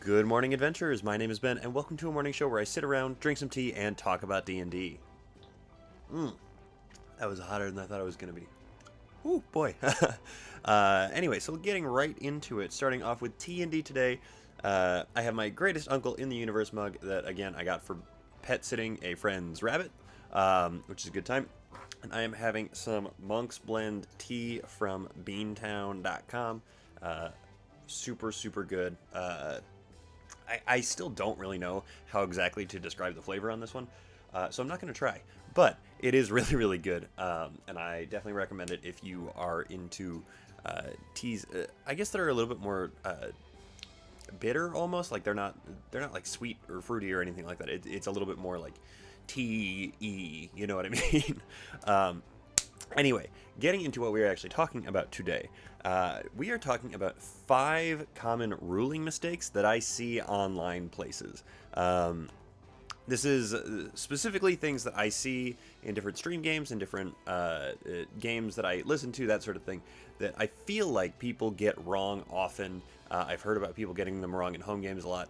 Good morning, adventurers. My name is Ben, and welcome to a morning show where I sit around, drink some tea, and talk about D&D. That was hotter than I thought it was going to be. Ooh, boy. Anyway, so getting right into it, starting off with T&D today. I have my greatest uncle in the universe mug that, again, I got for pet sitting a friend's rabbit, which is a good time. And I am having some Monk's Blend tea from beantown.com. Super, super good. I still don't really know how exactly to describe the flavor on this one, so I'm not going to try. But it is really, really good, and I definitely recommend it if you are into teas. I guess they're a little bit more bitter, almost. Like they're not like sweet or fruity or anything like that. It's a little bit more like tea-y, you know what I mean? Anyway, getting into what we are actually talking about today, we are talking about 5 common ruling mistakes that I see online places. This is specifically things that I see in different stream games and different games that I listen to, that sort of thing, that I feel like people get wrong often. I've heard about people getting them wrong in home games a lot,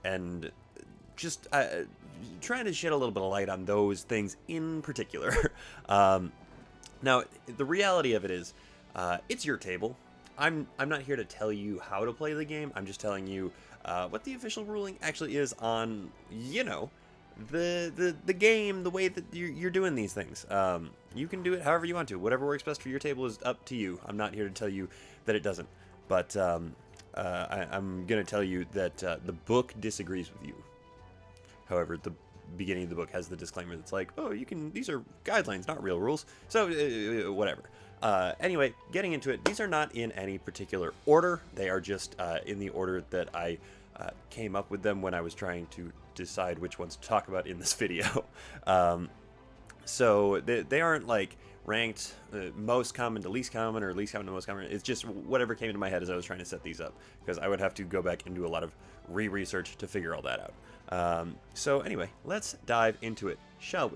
and just trying to shed a little bit of light on those things in particular. Now, the reality of it is, it's your table. I'm not here to tell you how to play the game. I'm just telling you what the official ruling actually is on, you know, the game, the way that you're doing these things. You can do it however you want to. Whatever works best for your table is up to you. I'm not here to tell you that it doesn't. But I'm going to tell you that the book disagrees with you. However, the beginning of the book has the disclaimer that's like, oh, these are guidelines, not real rules. So, whatever. Anyway, getting into it, these are not in any particular order. They are just in the order that I came up with them when I was trying to decide which ones to talk about in this video. So they aren't like ranked most common to least common or least common to most common. It's just whatever came into my head as I was trying to set these up, because I would have to go back and do a lot of research to figure all that out. So anyway, let's dive into it, shall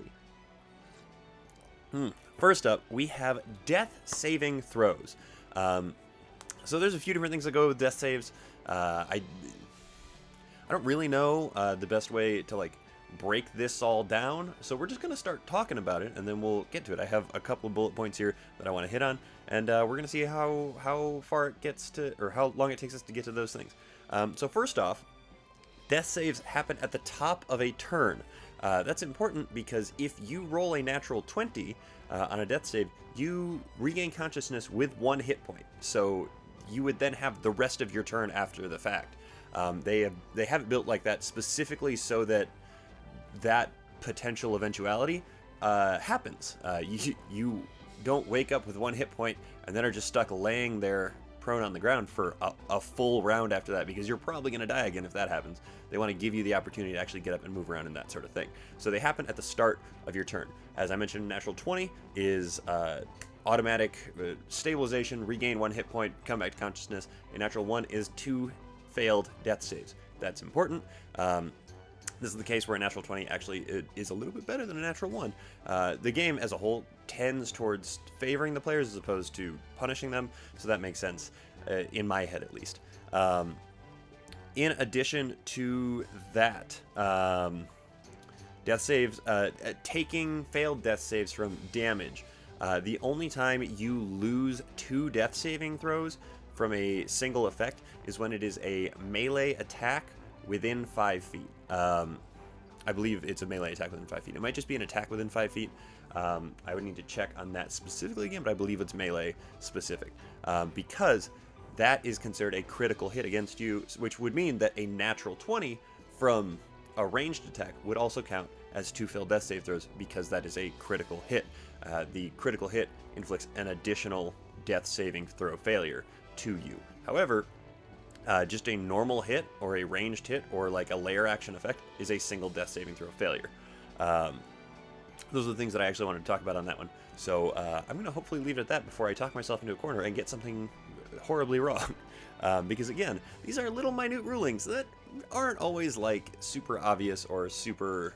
we? First up, we have death saving throws. So there's a few different things that go with death saves. I don't really know the best way to like break this all down, so we're just going to start talking about it, and then we'll get to it. I have a couple of bullet points here that I want to hit on, and we're going to see how far it gets to, or how long it takes us to get to those things. So first off, death saves happen at the top of a turn. That's important because if you roll a natural 20 on a death save, you regain consciousness with 1 hit point. So you would then have the rest of your turn after the fact. They have it built like that specifically so that potential eventuality happens. You don't wake up with 1 hit point and then are just stuck laying there prone on the ground for a full round after that, because you're probably going to die again if that happens. They want to give you the opportunity to actually get up and move around and that sort of thing. So they happen at the start of your turn. As I mentioned, natural 20 is automatic stabilization, regain 1 hit point, come back to consciousness. A natural 1 is 2 failed death saves. That's important. This is the case where a natural 20 actually is a little bit better than a natural 1. The game as a whole tends towards favoring the players as opposed to punishing them, so that makes sense, in my head at least. In addition to that, death saves, taking failed death saves from damage. The only time you lose 2 death saving throws from a single effect is when it is a melee attack within 5 feet. I believe it's a melee attack within 5 feet. It might just be an attack within 5 feet. I would need to check on that specifically again, but I believe it's melee specific. Because that is considered a critical hit against you, which would mean that a natural 20 from a ranged attack would also count as 2 failed death save throws, because that is a critical hit. The critical hit inflicts an additional death saving throw failure to you. However, just a normal hit or a ranged hit or like a layer action effect is a single death saving throw failure. Those are the things that I actually wanted to talk about on that one. So I'm going to hopefully leave it at that before I talk myself into a corner and get something horribly wrong. Because again, these are little minute rulings that aren't always like super obvious or super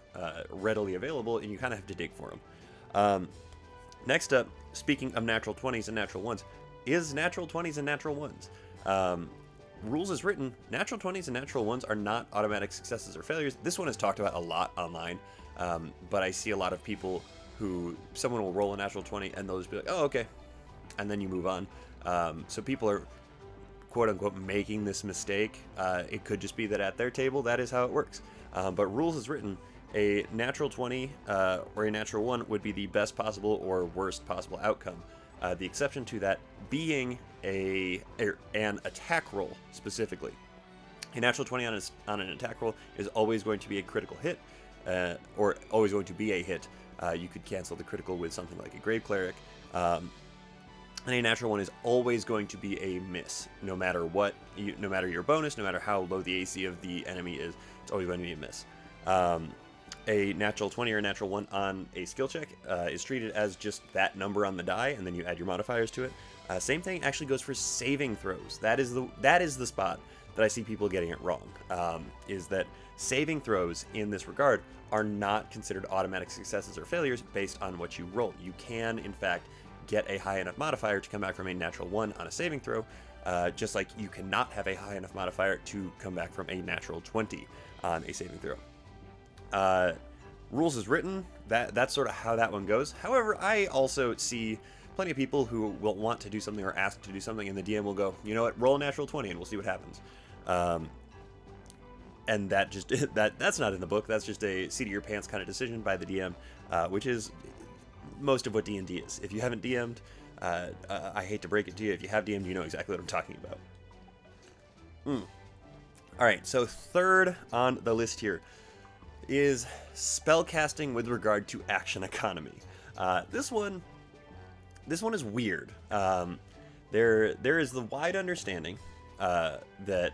readily available, and you kind of have to dig for them. Next up, speaking of natural 20s and natural 1s, is natural 20s and natural 1s. rules as written, natural 20s and natural 1s are not automatic successes or failures. This one is talked about a lot online, but I see a lot of people who, someone will roll a natural 20 and they'll just be like, oh, okay, and then you move on. So people are, quote-unquote, making this mistake. It could just be that at their table, that is how it works. But rules as written, a natural 20 or a natural 1 would be the best possible or worst possible outcome. The exception to that being an attack roll, specifically. A natural 20 on an attack roll is always going to be a critical hit, or always going to be a hit. You could cancel the critical with something like a Grave Cleric. And a natural 1 is always going to be a miss, no matter what, no matter your bonus, no matter how low the AC of the enemy is, it's always going to be a miss. A natural 20 or a natural 1 on a skill check is treated as just that number on the die, and then you add your modifiers to it. Same thing actually goes for saving throws. That is the spot that I see people getting it wrong, is that saving throws in this regard are not considered automatic successes or failures based on what you roll. You can, in fact, get a high enough modifier to come back from a natural 1 on a saving throw, just like you cannot have a high enough modifier to come back from a natural 20 on a saving throw. Rules as written, that's sort of how that one goes. However, I also see plenty of people who will want to do something or ask to do something, and the DM will go, you know what, roll a natural 20 and we'll see what happens. And that just that's not in the book. That's just a seat of your pants kind of decision by the DM, which is most of what D&D is. If you haven't DM'd, I hate to break it to you. If you have DM'd, you know exactly what I'm talking about. All right, so third on the list here is spellcasting with regard to action economy. This one is weird. There is the wide understanding that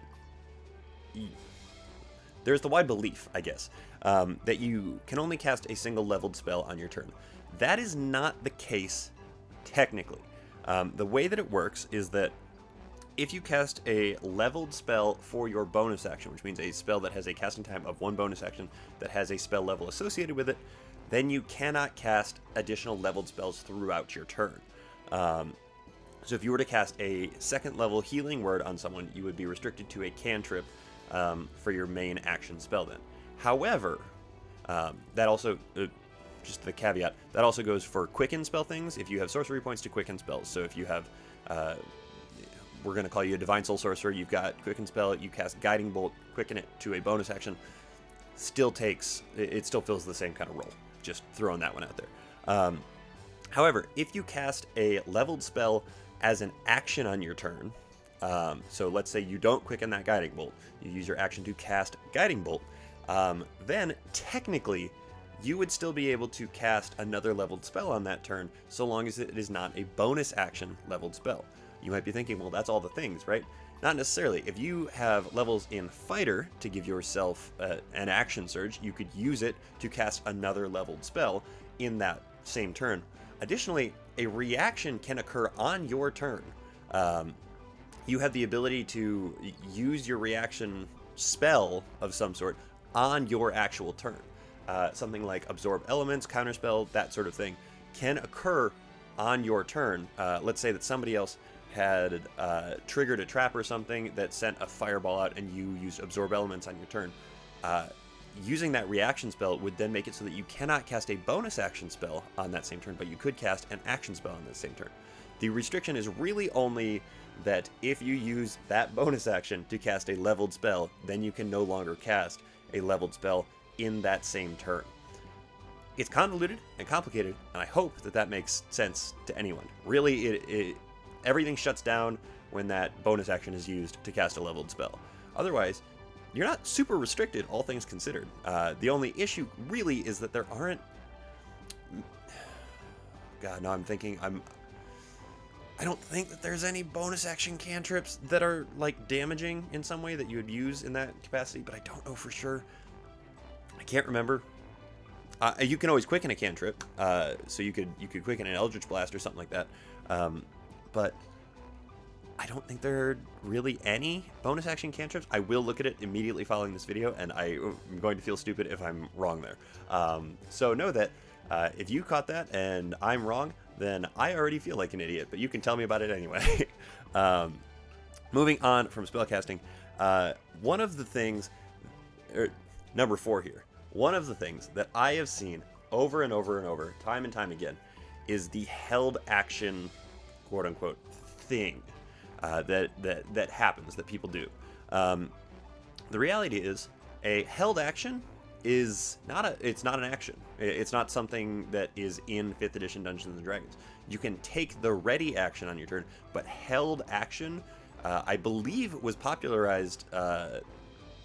there's the wide belief, I guess, that you can only cast a single leveled spell on your turn. That is not the case technically. The way that it works is that if you cast a leveled spell for your bonus action, which means a spell that has a casting time of 1 bonus action that has a spell level associated with it, then you cannot cast additional leveled spells throughout your turn. So if you were to cast a 2nd level healing word on someone, you would be restricted to a cantrip for your main action spell then. However, that also, just the caveat, that also goes for quicken spell things if you have sorcery points to quicken spells. So if you have, we're going to call you a Divine Soul Sorcerer, you've got quicken spell, you cast Guiding Bolt, quicken it to a bonus action, it still fills the same kind of role. Just throwing that one out there. However, if you cast a leveled spell as an action on your turn, so let's say you don't quicken that Guiding Bolt, you use your action to cast Guiding Bolt, then technically you would still be able to cast another leveled spell on that turn, so long as it is not a bonus action leveled spell. You might be thinking, well, that's all the things, right? Not necessarily. If you have levels in Fighter to give yourself an action surge, you could use it to cast another leveled spell in that same turn. Additionally, a reaction can occur on your turn. You have the ability to use your reaction spell of some sort on your actual turn. Something like Absorb Elements, Counterspell, that sort of thing can occur on your turn. Let's say that somebody else had triggered a trap or something that sent a fireball out and you used Absorb Elements on your turn. Using that reaction spell would then make it so that you cannot cast a bonus action spell on that same turn, but you could cast an action spell on that same turn. The restriction is really only that if you use that bonus action to cast a leveled spell, then you can no longer cast a leveled spell in that same turn. It's convoluted and complicated, and I hope that that makes sense to anyone. Really, everything shuts down when that bonus action is used to cast a leveled spell. Otherwise, you're not super restricted, all things considered. The only issue really is that there aren't... God, now I'm thinking... I don't think that there's any bonus action cantrips that are, like, damaging in some way that you would use in that capacity, but I don't know for sure. I can't remember. You can always quicken a cantrip, so you could quicken an Eldritch Blast or something like that. But I don't think there are really any bonus action cantrips. I will look at it immediately following this video, and I'm going to feel stupid if I'm wrong there. So know that if you caught that and I'm wrong, then I already feel like an idiot, but you can tell me about it anyway. Moving on from spellcasting, one of the things, number 4 here, one of the things that I have seen over and over and over, time and time again, is the held action, quote unquote, thing that happens, that people do. The reality is, a held action is it's not an action. It's not something that is in 5th edition Dungeons and Dragons. You can take the ready action on your turn, but held action, I believe, was popularized.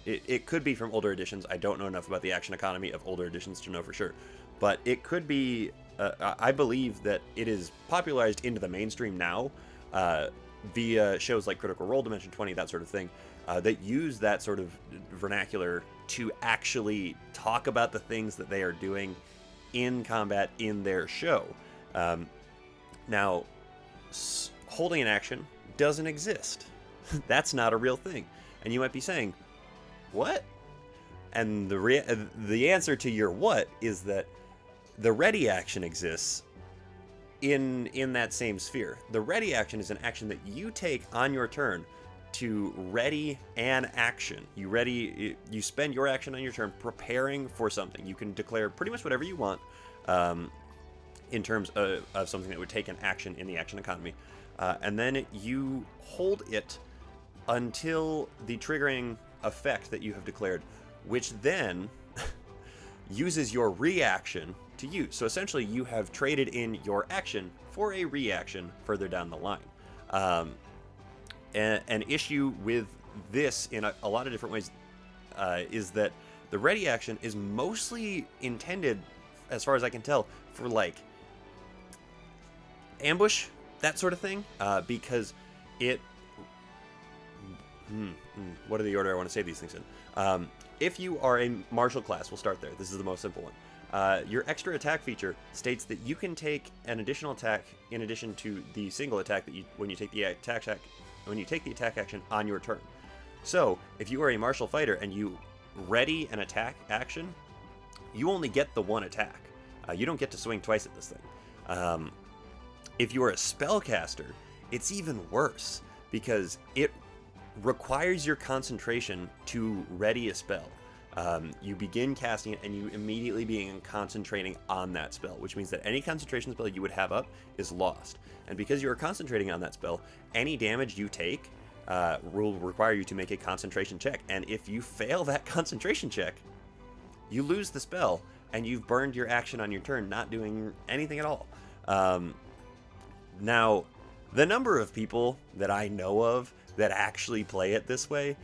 It could be from older editions. I don't know enough about the action economy of older editions to know for sure, but it could be. I believe that it is popularized into the mainstream now via shows like Critical Role, Dimension 20, that sort of thing, that use that sort of vernacular to actually talk about the things that they are doing in combat in their show. Now, holding an action doesn't exist. That's not a real thing. And you might be saying, what? And the answer to your what is that the ready action exists in that same sphere. The ready action is an action that you take on your turn to ready an action. You spend your action on your turn preparing for something. You can declare pretty much whatever you want in terms of something that would take an action in the action economy. And then you hold it until the triggering effect that you have declared, which then uses your reaction to use. So essentially, you have traded in your action for a reaction further down the line. An issue with this in a lot of different ways is that the ready action is mostly intended, as far as I can tell, for like ambush, that sort of thing, because it... what are the order I want to say these things in? If you are a martial class, we'll start there. This is the most simple one. Your extra attack feature states that you can take an additional attack in addition to the single attack that when you take the attack action on your turn. So if you are a martial fighter and you ready an attack action, you only get the one attack. You don't get to swing twice at this thing. If you are a spellcaster, it's even worse because it requires your concentration to ready a spell. You begin casting it and you immediately begin concentrating on that spell, which means that any concentration spell you would have up is lost. And because you are concentrating on that spell, any damage you take will require you to make a concentration check. And if you fail that concentration check, you lose the spell and you've burned your action on your turn, not doing anything at all. Now, the number of people that I know of that actually play it this way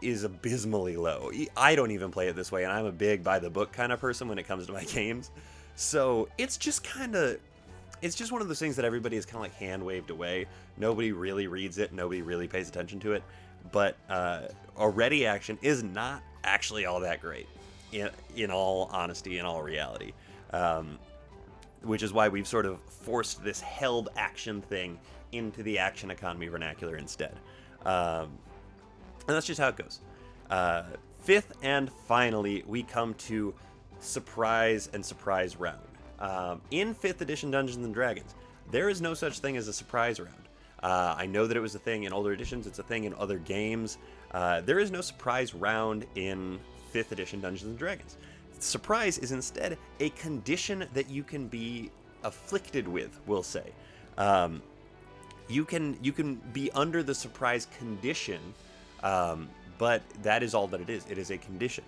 is abysmally low. I don't even play it this way, and I'm a big by-the-book kind of person when it comes to my games. So it's just one of those things that everybody is kind of like hand-waved away. Nobody really reads it. Nobody really pays attention to it. But a ready action is not actually all that great, in all honesty, in all reality. Which is why we've sort of forced this held action thing into the action economy vernacular instead. And that's just how it goes. Fifth and finally, we come to surprise and surprise round. In 5th edition Dungeons & Dragons, there is no such thing as a surprise round. I know that it was a thing in older editions. It's a thing in other games. There is no surprise round in 5th edition Dungeons & Dragons. Surprise is instead a condition that you can be afflicted with, we'll say. You can be under the surprise condition, but that is all that it is. It is a condition.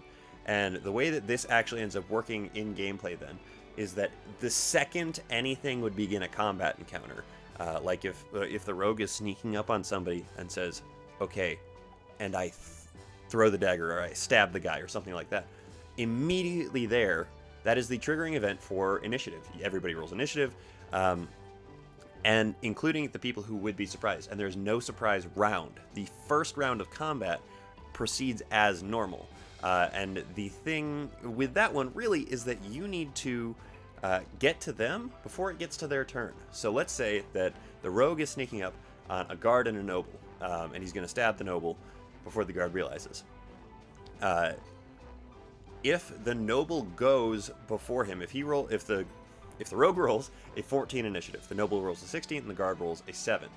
And the way that this actually ends up working in gameplay then is that the second anything would begin a combat encounter, like if the rogue is sneaking up on somebody and says, okay, and I throw the dagger or I stab the guy or something like that, immediately there, that is the triggering event for initiative. Everybody rolls initiative, and including the people who would be surprised. And there's no surprise round. The first round of combat proceeds as normal. And the thing with that one really is that you need to get to them before it gets to their turn. So let's say that the rogue is sneaking up on a guard and a noble, and he's going to stab the noble before the guard realizes. If the noble goes before him, if the rogue rolls a 14 initiative, the noble rolls a 16, and the guard rolls a 7,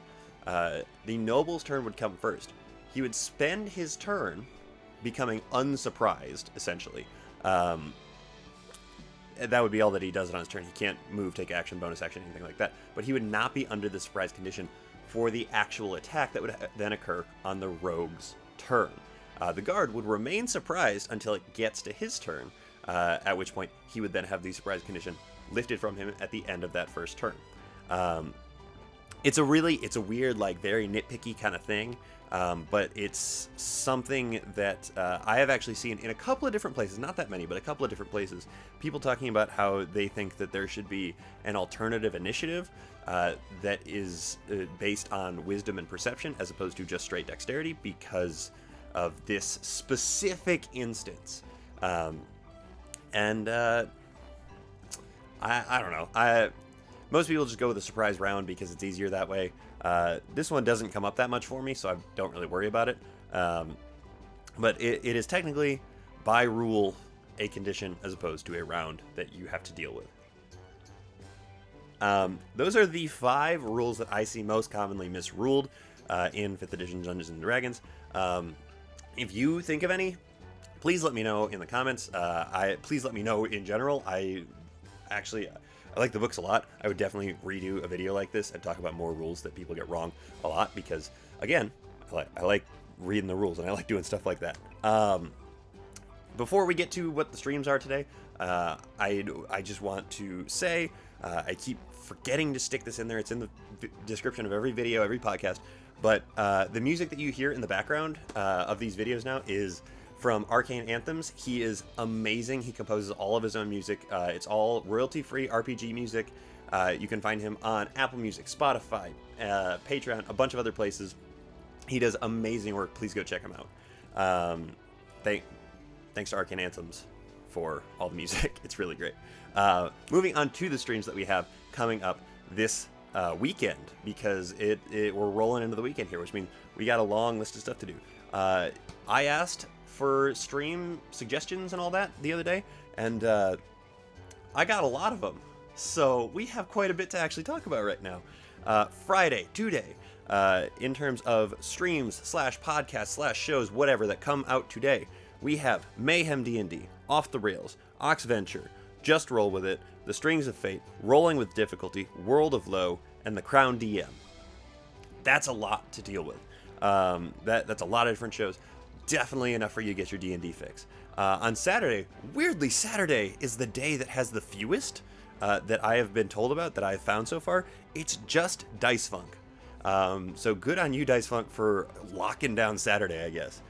the noble's turn would come first. he would spend his turn becoming unsurprised, essentially. That would be all that he does on his turn. He can't move, take action, bonus action, anything like that. But he would not be under the surprise condition for the actual attack that would then occur on the rogue's turn. The guard would remain surprised until it gets to his turn, at which point he would then have the surprise condition lifted from him at the end of that first turn. It's a weird, like, very nitpicky kind of thing, but it's something that I have actually seen in a couple of different places, not that many, but a couple of different places, people talking about how they think that there should be an alternative initiative that is based on wisdom and perception as opposed to just straight dexterity because of this specific instance. I don't know. Most people just go with a surprise round because it's easier that way. This one doesn't come up that much for me, so I don't really worry about it. But it is technically, by rule, a condition as opposed to a round that you have to deal with. Those are the 5 rules that I see most commonly misruled in 5th edition Dungeons & Dragons. If you think of any, please let me know in the comments. Please let me know in general. I like the books a lot. I would definitely redo a video like this and talk about more rules that people get wrong a lot because, again, I like reading the rules and I like doing stuff like that. Before we get to what the streams are today, I just want to say, I keep forgetting to stick this in there. It's in the description of every video, every podcast. But the music that you hear in the background of these videos now is from Arcane Anthems. He is amazing. He composes all of his own music. It's all royalty-free RPG music. You can find him on Apple Music, Spotify, Patreon, a bunch of other places. He does amazing work. Please go check him out. Thanks to Arcane Anthems for all the music. It's really great. Moving on to the streams that we have coming up this weekend, because we're rolling into the weekend here, which means we got a long list of stuff to do. I asked for stream suggestions and all that the other day, and I got a lot of them. So we have quite a bit to actually talk about right now. Friday, today, in terms of streams / podcasts / shows, whatever that come out today, we have Mayhem D&D, Off the Rails, Oxventure, Just Roll With It, The Strings of Fate, Rolling with Difficulty, World of Low, and The Crown DM. That's a lot to deal with. That's a lot of different shows. Definitely enough for you to get your D&D fix. On Saturday, weirdly, Saturday is the day that has the fewest that I have been told about, that I have found so far. It's just Dice Funk. So good on you, Dice Funk, for locking down Saturday, I guess.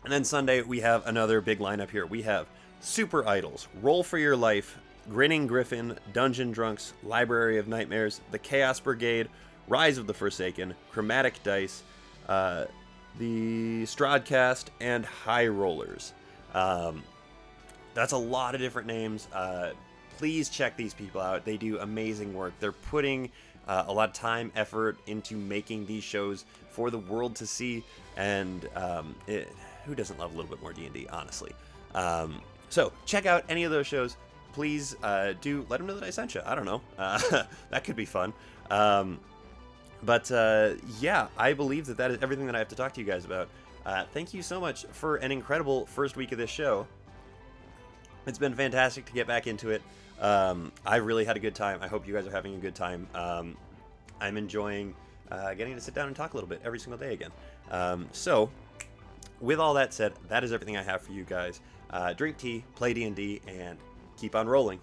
And then Sunday, we have another big lineup here. We have Super Idols, Roll for Your Life, Grinning Griffin, Dungeon Drunks, Library of Nightmares, The Chaos Brigade, Rise of the Forsaken, Chromatic Dice, the Stradcast, and High Rollers. That's a lot of different names. Please check these people out. They do amazing work. They're putting a lot of time, effort into making these shows for the world to see, and who doesn't love a little bit more D&D, honestly? So check out any of those shows. Please do let them know that I sent you. I don't know. That could be fun. But yeah, I believe that is everything that I have to talk to you guys about. Thank you so much for an incredible first week of this show. It's been fantastic to get back into it. I really had a good time. I hope you guys are having a good time. I'm enjoying getting to sit down and talk a little bit every single day again. So, with all that said, that is everything I have for you guys. Drink tea, play D&D, and keep on rolling.